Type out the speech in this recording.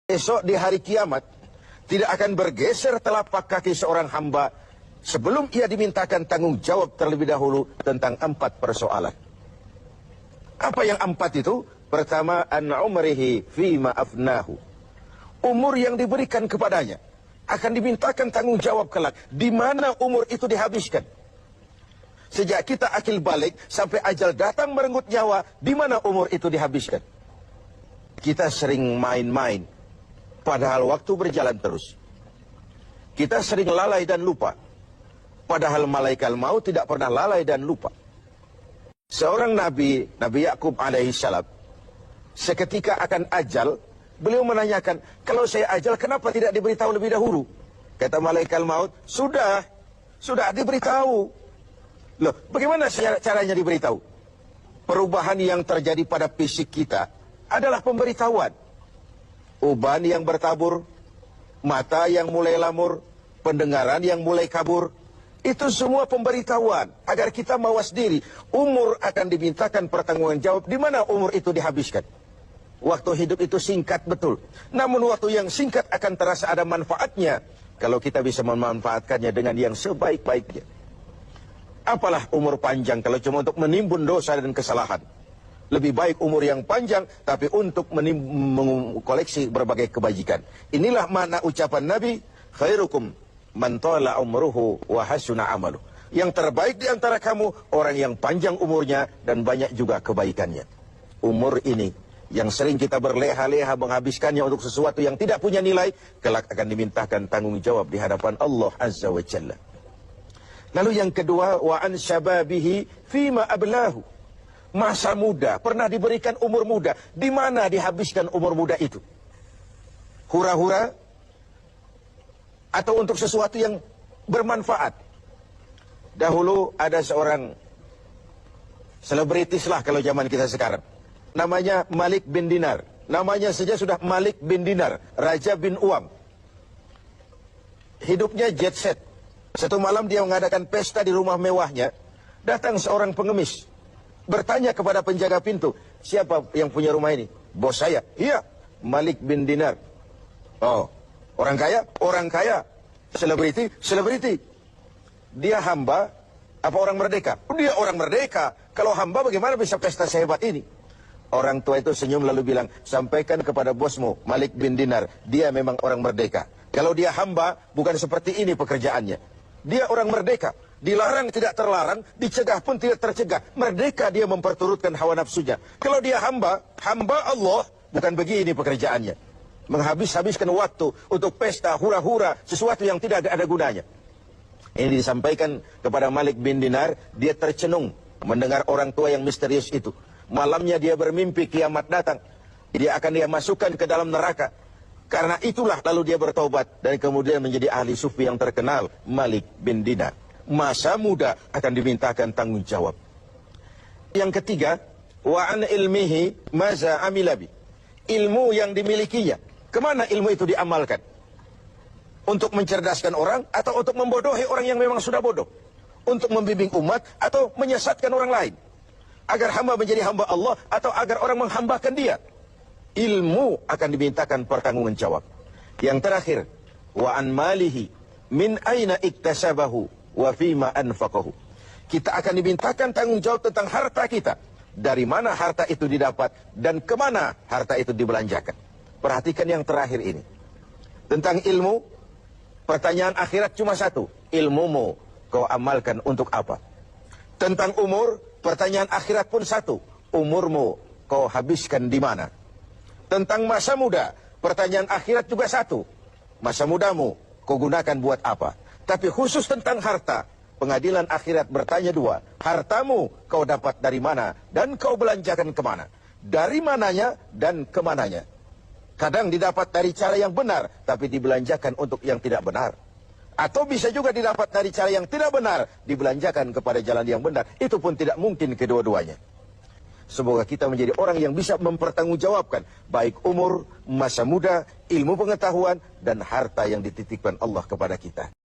Esok di hari kiamat, tidak akan bergeser telapak kaki seorang hamba sebelum ia dimintakan tanggung jawab terlebih dahulu tentang 4 persoalan. Apa yang 4 itu? Pertama, an umrihi fima afnahu. Umur yang diberikan kepadanya akan dimintakan tanggung jawab kelak. Di mana umur itu dihabiskan? Sejak kita akil balik sampai ajal datang merenggut nyawa, di mana umur itu dihabiskan? Kita sering main-main, padahal waktu berjalan terus. Kita sering lalai dan lupa, padahal malaikat maut tidak pernah lalai dan lupa. Seorang Nabi Yakub alaihissalam, seketika akan ajal, beliau menanyakan, kalau saya ajal kenapa tidak diberitahu lebih dahulu? Kata malaikat maut, sudah diberitahu. Loh, bagaimana caranya diberitahu? Perubahan yang terjadi pada fisik kita adalah pemberitahuan. Uban yang bertabur, mata yang mulai lamur, pendengaran yang mulai kabur, itu semua pemberitahuan agar kita mawas diri. Umur akan dimintakan pertanggungan jawab. Di mana umur itu dihabiskan? Waktu hidup itu singkat betul, namun waktu yang singkat akan terasa ada manfaatnya kalau kita bisa memanfaatkannya dengan yang sebaik-baiknya. Apalah umur panjang kalau cuma untuk menimbun dosa dan kesalahan. Lebih baik umur yang panjang tapi untuk mengkoleksi berbagai kebajikan. Inilah makna ucapan Nabi, khairukum man tala umruhu wa hasuna amaluh. Yang terbaik di antara kamu orang yang panjang umurnya dan banyak juga kebaikannya. Umur ini yang sering kita berleha-leha menghabiskannya untuk sesuatu yang tidak punya nilai, kelak akan dimintakan tanggung jawab di hadapan Allah Azza wa Jalla. Lalu yang kedua, wa an syababihi fima ablahu. Masa muda, pernah diberikan umur muda. Di mana dihabiskan umur muda itu? Hura-hura atau untuk sesuatu yang bermanfaat? Dahulu ada seorang selebritis lah kalau zaman kita sekarang. Namanya Malik bin Dinar. Namanya saja sudah Malik bin Dinar, Raja bin Uam. Hidupnya jet set. Satu malam dia mengadakan pesta di rumah mewahnya. Datang seorang pengemis, bertanya kepada penjaga pintu, siapa yang punya rumah ini? Bos saya. Iya, Malik bin Dinar. Oh, orang kaya? Orang kaya. Selebriti. Dia hamba apa orang merdeka? Dia orang merdeka. Kalau hamba bagaimana bisa pesta sehebat ini? Orang tua itu senyum lalu bilang, sampaikan kepada bosmu Malik bin Dinar, dia memang orang merdeka. Kalau dia hamba bukan seperti ini pekerjaannya. Dia orang merdeka, dilarang tidak terlarang, dicegah pun tidak tercegah. Merdeka dia memperturutkan hawa nafsunya. Kalau dia hamba Allah, bukan begini pekerjaannya. Menghabiskan waktu untuk pesta, hura-hura, sesuatu yang tidak ada gunanya. Ini disampaikan kepada Malik bin Dinar, dia tercenung mendengar orang tua yang misterius itu. Malamnya dia bermimpi kiamat datang. Dia masukkan ke dalam neraka. Karena itulah lalu dia bertobat dan kemudian menjadi ahli sufi yang terkenal, Malik bin Dinar. Masa muda akan dimintakan tanggung jawab. Yang ketiga, wa an ilmihi maza amilabi. Ilmu yang dimilikinya. Kemana ilmu itu diamalkan? Untuk mencerdaskan orang atau untuk membodohi orang yang memang sudah bodoh? Untuk membimbing umat atau menyesatkan orang lain? Agar hamba menjadi hamba Allah atau agar orang menghambakan dia? Ilmu akan dimintakan pertanggungan jawab. Yang terakhir, wa an malihi min aina iktasabahu wa fima anfaqahu. Kita akan dimintakan tanggung jawab tentang harta kita. Dari mana harta itu didapat dan kemana harta itu dibelanjakan. Perhatikan yang terakhir ini. Tentang ilmu, pertanyaan akhirat cuma satu. Ilmumu kau amalkan untuk apa? Tentang umur, pertanyaan akhirat pun satu. Umurmu kau habiskan di mana? Tentang masa muda, pertanyaan akhirat juga satu. Masa mudamu kau gunakan buat apa? Tapi khusus tentang harta, pengadilan akhirat bertanya dua. Hartamu kau dapat dari mana dan kau belanjakan kemana? Dari mananya dan kemananya? Kadang didapat dari cara yang benar, tapi dibelanjakan untuk yang tidak benar. Atau bisa juga didapat dari cara yang tidak benar, dibelanjakan kepada jalan yang benar. Itu pun tidak mungkin kedua-duanya. Semoga kita menjadi orang yang bisa mempertanggungjawabkan baik umur, masa muda, ilmu pengetahuan, dan harta yang dititipkan Allah kepada kita.